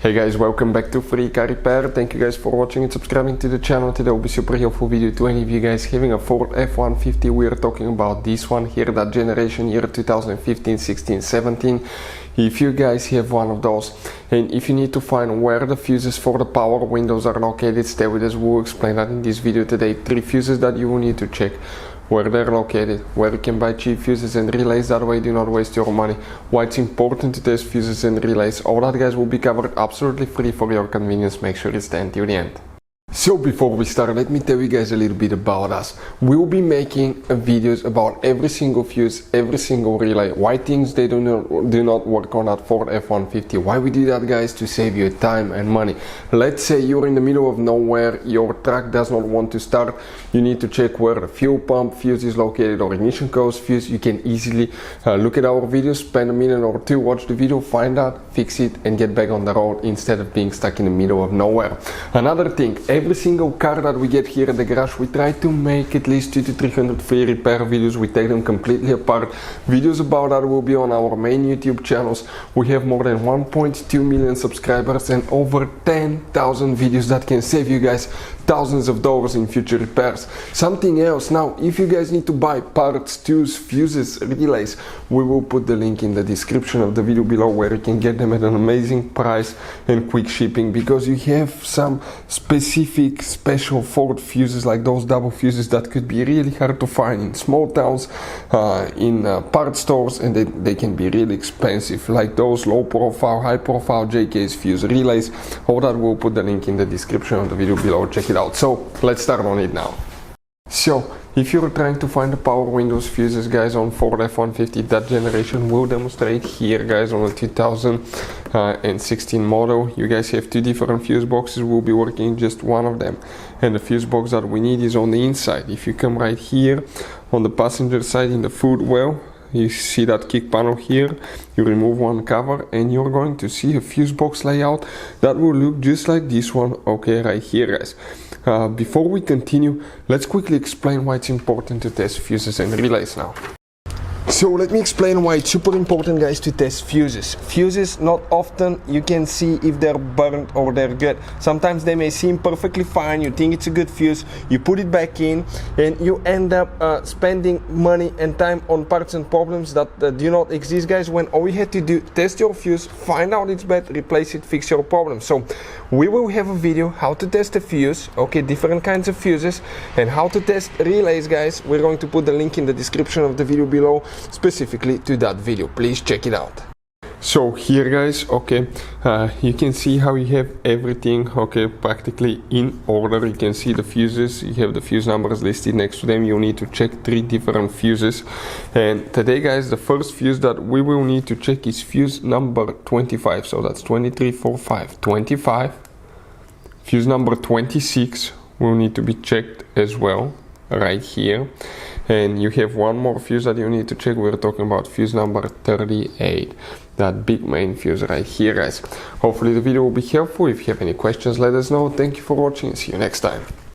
Hey guys, welcome back to Free Car Repair. Thank you guys for watching and subscribing to the channel. Today will be super helpful video to any of you guys having a Ford F-150. We are talking about this one here, that generation year 2015, 16, 17. If you guys have one of those and if you need to find where the fuses for the power windows are located, stay with us. We'll explain that in this video today. 3 fuses that you will need to check, where they're located, where you can buy cheap fuses and relays, that way do not waste your money, why it's important to test fuses and relays. All that guys will be covered absolutely free for your convenience. Make sure you stay until the end. So before we start, let me tell you guys a little bit about us. We'll be making videos about every single fuse, every single relay, why things they do not work on that Ford F-150, why we do that guys, to save you time and money. Let's say you're in the middle of nowhere, your truck does not want to start, you need to check where the fuel pump fuse is located or ignition coil fuse. You can easily look at our videos, spend a minute or two, watch the video, find out, fix it and get back on the road instead of being stuck in the middle of nowhere. Another thing, every single car that we get here at the garage, we try to make at least 200 to 300 free repair videos. We take them completely apart. Videos about that will be on our main YouTube channels. We have more than 1.2 million subscribers and over 10,000 videos that can save you guys thousands of dollars in future repairs. Something else, now if you guys need to buy parts, tools, fuses, relays, we will put the link in the description of the video below where you can get them at an amazing price and quick shipping, because you have some specific special Ford fuses like those double fuses that could be really hard to find in small towns, in part stores, and they can be really expensive, like those low profile, high profile JK's fuse relays. All that, we'll put the link in the description of the video below. Check it out. So let's start on it now. So if you're trying to find the power windows fuses guys on Ford F-150 that generation, we'll demonstrate here guys on a 2016 model. You guys have 2 different fuse boxes. We'll be working just one of them, and the fuse box that we need is on the inside. If you come right here on the passenger side in the footwell, you see that kick panel here, you remove one cover and you're going to see a fuse box layout that will look just like this one, okay, right here guys. Before we continue, let's quickly explain why it's important to test fuses and relays now. So let me explain why it's super important guys to test fuses. Fuses, not often you can see if they're burnt or they're good. Sometimes they may seem perfectly fine, you think it's a good fuse, you put it back in and you end up spending money and time on parts and problems that do not exist guys, when all you had to do, test your fuse, find out it's bad, replace it, fix your problem. So we will have a video how to test a fuse, okay, different kinds of fuses, and how to test relays guys. We're going to put the link in the description of the video below specifically to that video. Please check it out. So here guys, okay, you can see how you have everything, okay, practically in order. You can see the fuses, you have the fuse numbers listed next to them. You need to check 3 different fuses, and today guys, the first fuse that we will need to check is fuse number 25. So that's 23, 4, 5, 25. Fuse number 26 will need to be checked as well, right here. And you have one more fuse that you need to check. We're talking about fuse number 38, that big main fuse right here guys. Hopefully the video will be helpful. If you have any questions, let us know. Thank you for watching and see you next time.